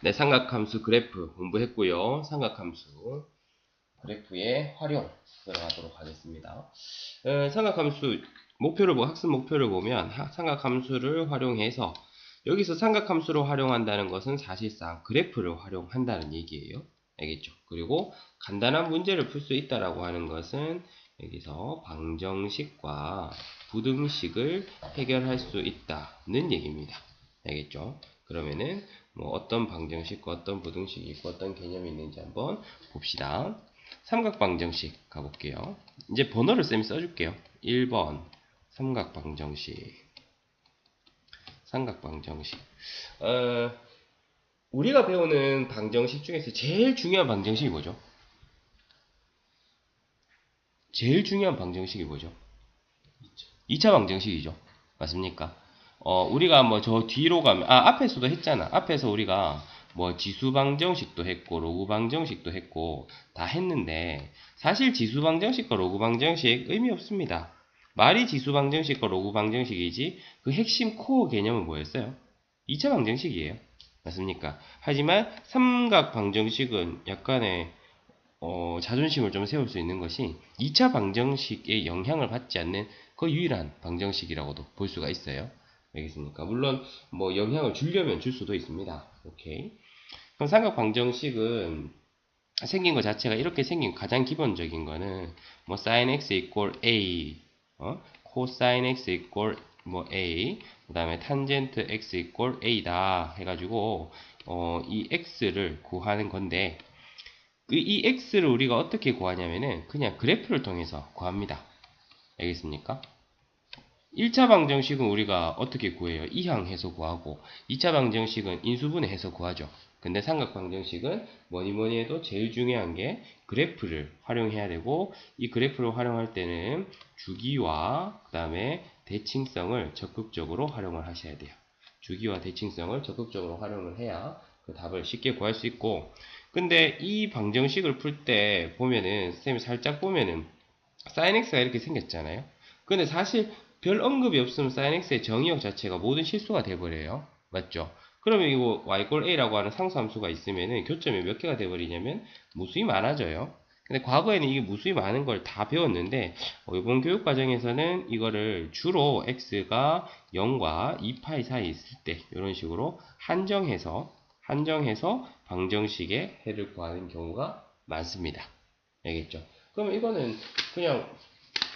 네, 삼각함수 그래프 공부했고요. 삼각함수 그래프의 활용 들어가도록 하겠습니다. 삼각함수 학습 목표를 보면 삼각함수를 활용해서 여기서 삼각함수를 활용한다는 것은 사실상 그래프를 활용한다는 얘기예요. 알겠죠? 그리고 간단한 문제를 풀 수 있다라고 하는 것은 여기서 방정식과 부등식을 해결할 수 있다는 얘기입니다. 알겠죠? 그러면은 뭐 어떤 방정식과 어떤 부등식이 있고 어떤 개념이 있는지 한번 봅시다. 삼각방정식 가볼게요. 이제 번호를 쌤이 써줄게요. 1번 삼각방정식. 삼각방정식. 우리가 배우는 방정식 중에서 제일 중요한 방정식이 뭐죠? 제일 중요한 방정식이 뭐죠? 2차 방정식이죠. 맞습니까? 우리가 뭐 저 뒤로 가면, 앞에서도 했잖아. 앞에서 우리가 뭐 지수 방정식도 했고, 로그 방정식도 했고, 다 했는데, 사실 지수 방정식과 로그 방정식 의미 없습니다. 말이 지수 방정식과 로그 방정식이지, 그 핵심 코어 개념은 뭐였어요? 2차 방정식이에요. 맞습니까? 하지만 삼각 방정식은 약간의 자존심을 좀 세울 수 있는 것이 2차 방정식의 영향을 받지 않는 그 유일한 방정식이라고도 볼 수가 있어요. 알겠습니까? 물론 뭐 영향을 주려면 줄 수도 있습니다. 오케이. 그럼 삼각 방정식은 생긴 것 자체가 이렇게 생긴 가장 기본적인 거는 뭐 sin x equal a, cosine x equal 뭐 a, 그 다음에 tangent x equal a다 해가지고 이 x를 구하는 건데 이 x를 우리가 어떻게 구하냐면은 그냥 그래프를 통해서 구합니다. 알겠습니까? 1차 방정식은 우리가 어떻게 구해요? 이항해서 구하고 2차 방정식은 인수분해해서 구하죠. 근데 삼각 방정식은 뭐니뭐니 해도 제일 중요한 게 그래프를 활용해야 되고 이 그래프를 활용할 때는 주기와 그 다음에 대칭성을 적극적으로 활용을 하셔야 돼요. 주기와 대칭성을 적극적으로 활용을 해야 그 답을 쉽게 구할 수 있고 근데 이 방정식을 풀 때 보면은 쌤이 살짝 보면은 sin x가 이렇게 생겼잖아요. 근데 사실 별 언급이 없으면 sin x의 정의역 자체가 모든 실수가 돼버려요. 맞죠? 그러면 이거 y a라고 하는 상수함수가 있으면은 교점이 몇 개가 돼버리냐면 무수히 많아져요. 근데 과거에는 이게 무수히 많은 걸 다 배웠는데 이번 교육 과정에서는 이거를 주로 x가 0과 2파이 사이에 있을 때 이런 식으로 한정해서 방정식의 해를 구하는 경우가 많습니다. 알겠죠? 그러면 이거는 그냥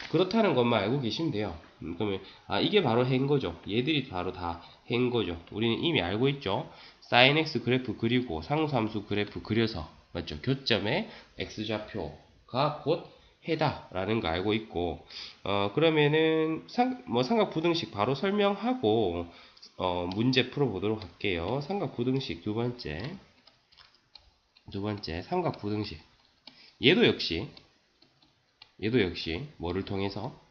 그렇다는 것만 알고 계시면 돼요. 그러면 이게 바로 해인 거죠. 얘들이 바로 다 해인 거죠. 우리는 이미 알고 있죠. sin x 그래프 그리고 상수함수 그래프 그려서 맞죠? 교점의 x좌표가 곧 해다라는 거 알고 있고 그러면은 삼각 부등식 바로 설명하고 문제 풀어보도록 할게요. 삼각 부등식 두 번째 삼각 부등식 얘도 역시 뭐를 통해서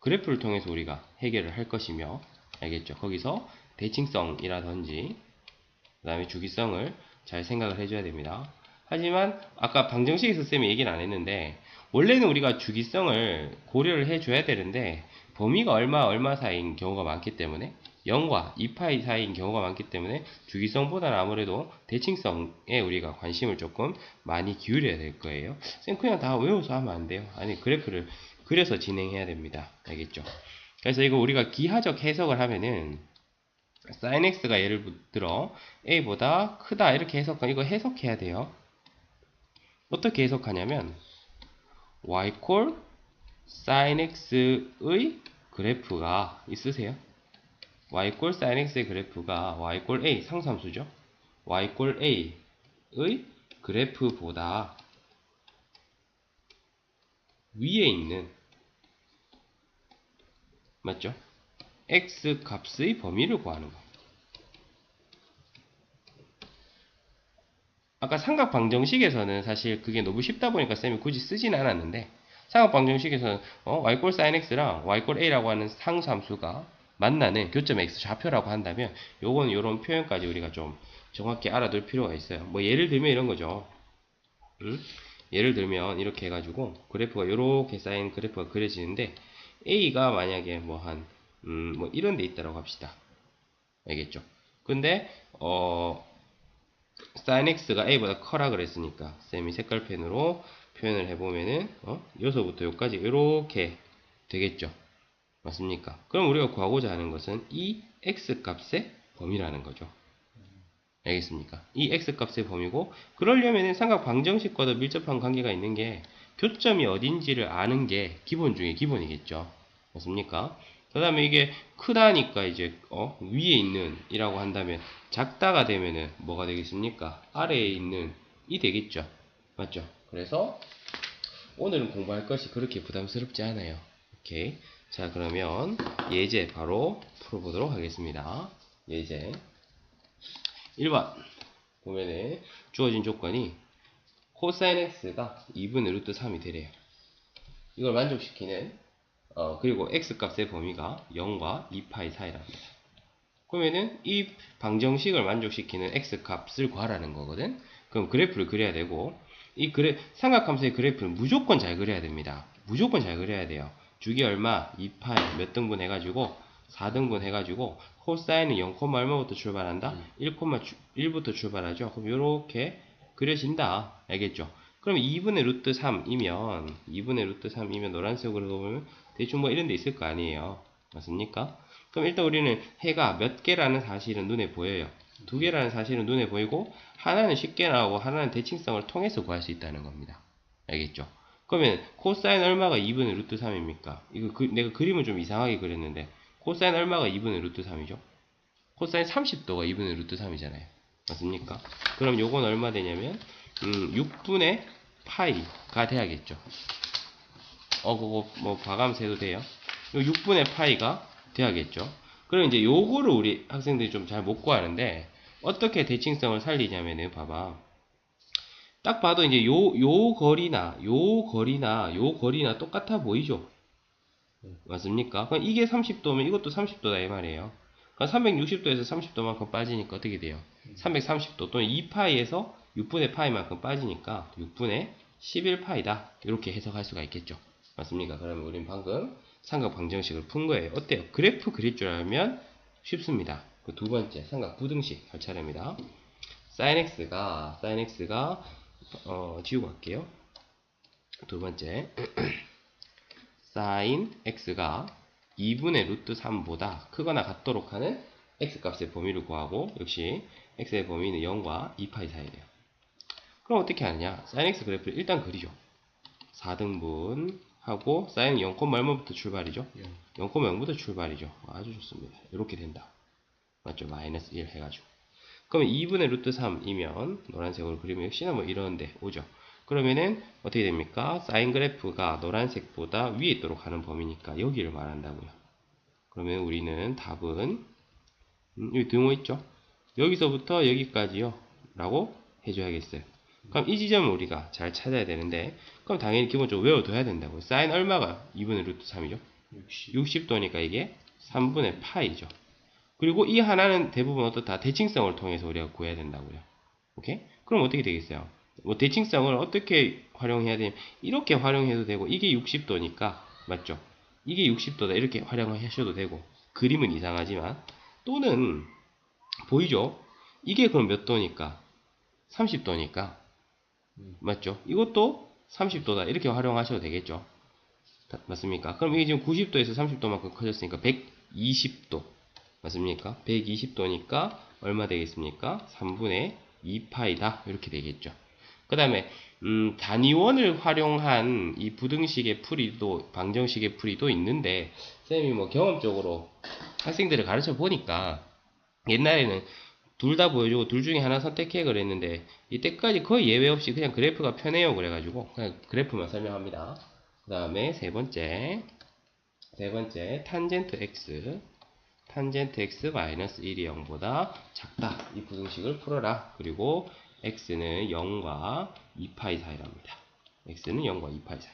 그래프를 통해서 우리가 해결을 할 것이며 알겠죠? 거기서 대칭성이라든지 그 다음에 주기성을 잘 생각을 해줘야 됩니다. 하지만 아까 방정식에서 쌤이 얘기를 안 했는데 원래는 우리가 주기성을 고려를 해줘야 되는데 범위가 얼마 사이인 경우가 많기 때문에 0과 2파이 사이인 경우가 많기 때문에 주기성보다는 아무래도 대칭성에 우리가 관심을 조금 많이 기울여야 될 거예요. 쌤 그냥 다 외워서 하면 안 돼요. 아니 그래프를 그려서 진행해야 됩니다. 알겠죠? 그래서 이거 우리가 기하적 해석을 하면은 sin x가 예를 들어 a보다 크다 이렇게 이거 해석해야 돼요. 어떻게 해석하냐면 y 콜 sin x의 그래프가 있으세요? y 콜 sin x의 그래프가 y 콜 a 상수함수죠. y 콜 a의 그래프보다 위에 있는 맞죠? x 값의 범위를 구하는 거. 아까 삼각 방정식에서는 사실 그게 너무 쉽다 보니까 쌤이 굳이 쓰진 않았는데 삼각 방정식에서는 y 꼴 sin x랑 y 꼴 a라고 하는 상수함수가 만나는 교점 x 좌표라고 한다면 요건 요런 표현까지 우리가 좀 정확히 알아둘 필요가 있어요. 뭐 예를 들면 이런 거죠. 예를 들면 이렇게 해가지고 그래프가 요렇게 쌓인 그래프가 그려지는데 a가 만약에 뭐 뭐 이런 데 있다라고 합시다. 알겠죠? 근데 sin x가 a보다 커라 그랬으니까 쌤이 색깔펜으로 표현을 해보면은 여기서부터 여기까지 이렇게 되겠죠. 맞습니까? 그럼 우리가 구하고자 하는 것은 이 x 값의 범위라는 거죠. 알겠습니까? 이 x 값의 범위고, 그러려면 삼각 방정식과도 밀접한 관계가 있는 게 교점이 어딘지를 아는 게 기본 중에 기본이겠죠. 맞습니까? 그 다음에 이게 크다니까 이제 위에 있는 이라고 한다면, 작다가 되면은 뭐가 되겠습니까? 아래에 있는 이 되겠죠. 맞죠? 그래서 오늘은 공부할 것이 그렇게 부담스럽지 않아요. 오케이. 자, 그러면 예제 바로 풀어보도록 하겠습니다. 예제 1번 보면은 주어진 조건이 코사인 x가 2분의 루트 3이 되래요. 이걸 만족시키는 그리고 x 값의 범위가 0과 2파이 사이랍니다. 그러면은 이 방정식을 만족시키는 x 값을 구하라는 거거든. 그럼 그래프를 그려야 되고, 이 삼각함수의 그래프는 무조건 잘 그려야 됩니다. 무조건 잘 그려야 돼요. 주기 얼마? 2파이 몇 등분 해가지고 4등분 해가지고 코사인은 0, 얼마부터 출발한다? 1부터 출발하죠. 그럼 이렇게 그려진다. 알겠죠? 그럼 2분의 루트 3이면 노란색으로 보면 대충 뭐 이런 데 있을 거 아니에요. 맞습니까? 그럼 일단 우리는 해가 몇 개라는 사실은 눈에 보여요. 2개라는 사실은 눈에 보이고, 하나는 쉽게 나오고 하나는 대칭성을 통해서 구할 수 있다는 겁니다. 알겠죠? 그러면 코사인 얼마가 2분의 루트 3입니까? 이거 내가 그림을 좀 이상하게 그렸는데, 코사인 얼마가 2분의 루트 3이죠? 코사인 30도가 2분의 루트 3이잖아요. 맞습니까? 그럼 요건 얼마 되냐면 6분의 파이가 돼야겠죠. 그거 뭐 과감해서 해도 돼요. 6분의 파이가 돼야겠죠. 그럼 이제 요거를 우리 학생들이 좀 잘 못 구하는데, 어떻게 대칭성을 살리냐면은 봐봐. 딱 봐도 이제 요 거리나 똑같아 보이죠? 맞습니까? 그럼 이게 30도면 이것도 30도다 이 말이에요. 그럼 360도에서 30도만큼 빠지니까 어떻게 돼요? 330도 또는 2파이에서 6분의 파이만큼 빠지니까 6분의 11파이다. 이렇게 해석할 수가 있겠죠. 맞습니까? 그러면 우린 방금 삼각 방정식을 푼 거예요. 어때요? 그래프 그릴 줄 알면 쉽습니다. 그 두 번째 삼각 부등식 할 차례입니다. sin x가 지우고 갈게요. 두 번째 sin x가 2분의 루트 3보다 크거나 같도록 하는 x 값의 범위를 구하고, 역시 x의 범위는 0과 2파이 사이래요. 그럼 어떻게 하느냐? sin x 그래프를 일단 그리죠. 4등분 하고 sin 0, 얼마부터 출발이죠? 0,0부터 출발이죠. 아주 좋습니다. 이렇게 된다. 맞죠? 마이너스 1 해가지고. 그러면 2분의 루트 3이면 노란색으로 그리면 역시나 뭐 이런데 오죠. 그러면은 어떻게 됩니까? 사인 그래프가 노란색보다 위에 있도록 하는 범위니까 여기를 말한다고요. 그러면 우리는 답은 여기 등호 있죠? 여기서부터 여기까지요 라고 해줘야겠어요. 그럼 이 지점을 우리가 잘 찾아야 되는데, 그럼 당연히 기본적으로 외워둬야 된다고요. 사인 얼마가 2분의 루트 3이죠? 60도니까 이게 3분의 파이죠. 그리고 이 하나는 대부분 어떻다? 대칭성을 통해서 우리가 구해야 된다고요. 오케이? 그럼 어떻게 되겠어요? 뭐 대칭성을 어떻게 활용해야 되냐면 이렇게 활용해도 되고, 이게 60도니까 맞죠? 이게 60도다 이렇게 활용하셔도 되고, 그림은 이상하지만, 또는 보이죠? 이게 그럼 몇 도니까? 30도니까 맞죠? 이것도 30도다 이렇게 활용하셔도 되겠죠? 맞습니까? 그럼 이게 지금 90도에서 30도만큼 커졌으니까 120도 맞습니까? 120도니까 얼마 되겠습니까? 3분의 2파이다 이렇게 되겠죠. 그 다음에 단위원을 활용한 이 부등식의 풀이도, 방정식의 풀이도 있는데, 쌤이 뭐 경험적으로 학생들을 가르쳐 보니까 옛날에는 둘 다 보여주고 둘 중에 하나 선택해 그랬는데, 이때까지 거의 예외 없이 그냥 그래프가 편해요 그래가지고 그냥 그래프만 설명합니다. 그 다음에 세 번째 탄젠트 x 마이너스 1이 0보다 작다. 이 부등식을 풀어라. 그리고 x는 0과 2파이 사이랍니다. x는 0과 2파이 사이.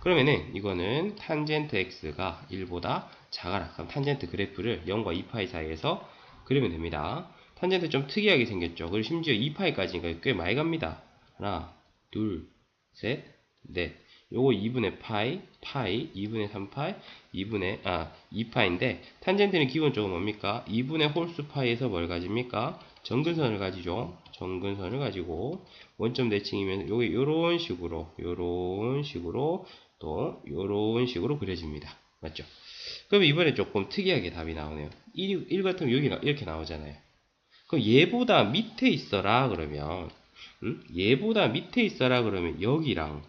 그러면은 이거는 탄젠트 x가 1보다 작아라. 그럼 탄젠트 그래프를 0과 2파이 사이에서 그리면 됩니다. 탄젠트 좀 특이하게 생겼죠. 그리고 심지어 2파이까지니까 꽤 많이 갑니다. 하나, 둘, 셋, 넷. 요거 2분의 파이, 2분의 3파이, 2파인데, 탄젠트는 기본적으로 뭡니까? 2분의 홀수 파이에서 뭘 가집니까? 정근선을 가지죠. 정근선을 가지고 원점 대칭이면 요게 요런 식으로 또 요런 식으로 그려집니다. 맞죠? 그럼 이번에 조금 특이하게 답이 나오네요. 1 같으면 여기가 이렇게 나오잖아요. 그럼 얘보다 밑에 있어라 그러면 얘보다 밑에 있어라 그러면 여기랑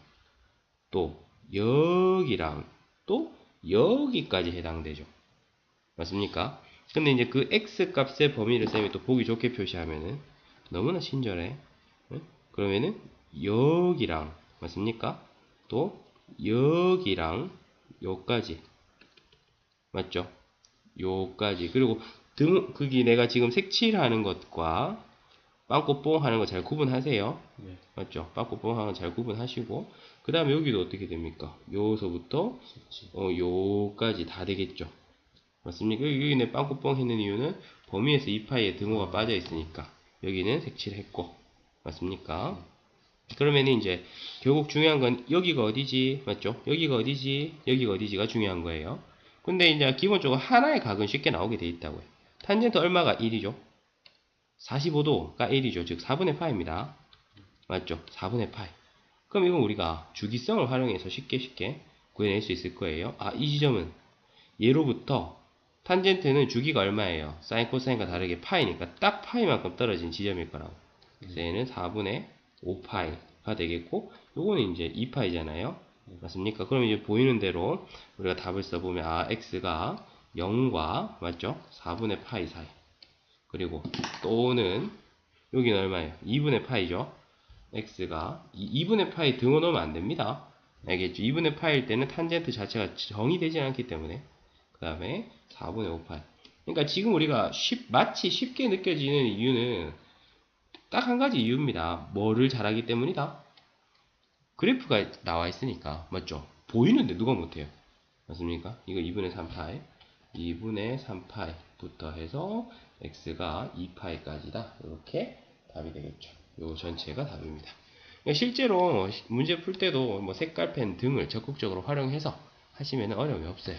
또 여기랑 또 여기까지 해당되죠. 맞습니까? 근데 이제 그 x 값의 범위를 쌤이 또 보기 좋게 표시하면은 너무나 친절해. 응? 그러면은 여기랑 맞습니까? 또 여기랑 요까지 맞죠? 요까지 그리고 거기 내가 지금 색칠하는 것과 빵꾸뽕 하는 거 잘 구분하세요. 네. 맞죠? 빵꾸뽕 하는 거 잘 구분하시고 그 다음에 여기도 어떻게 됩니까? 요서부터 요까지 다 되겠죠. 맞습니까? 여기 내 빵꾸뽕 했는 이유는 범위에서 2파이의 등호가 빠져 있으니까 여기는 색칠했고 맞습니까? 그러면 이제 결국 중요한 건 여기가 어디지? 맞죠? 여기가 어디지? 여기가 어디지가 중요한 거예요. 근데 이제 기본적으로 하나의 각은 쉽게 나오게 돼 있다고요. 탄젠트 얼마가 1이죠? 45도가 1이죠. 즉 4분의 파입니다. 맞죠? 4분의 파이. 그럼 이건 우리가 주기성을 활용해서 쉽게 구해낼 수 있을 거예요. 아, 이 지점은 예로부터 탄젠트는 주기가 얼마예요? 사인 코사인과 다르게 파이니까 딱 파이만큼 떨어진 지점일 거라고. 그래서 얘는 4분의 5파이가 되겠고 요거는 이제 2파이잖아요. 맞습니까? 그럼 이제 보이는 대로 우리가 답을 써보면 아 x가 0과 맞죠? 4분의 파이 사이 그리고 또는 여기는 얼마예요? 2분의 파이죠. x가 2분의 파이 등호 넣으면 안 됩니다. 알겠죠? 2분의 파이일 때는 탄젠트 자체가 정의되지 않기 때문에 그 다음에 4분의 5파이 그러니까 지금 우리가 마치 쉽게 느껴지는 이유는 딱 한 가지 이유입니다. 뭐를 잘하기 때문이다? 그래프가 나와 있으니까 맞죠? 보이는데 누가 못해요? 맞습니까? 이거 2분의 3파이 2분의 3파이부터 해서 x가 2파이까지다 이렇게 답이 되겠죠. 요 전체가 답입니다. 그러니까 실제로 문제 풀 때도 뭐 색깔펜 등을 적극적으로 활용해서 하시면 어려움이 없어요.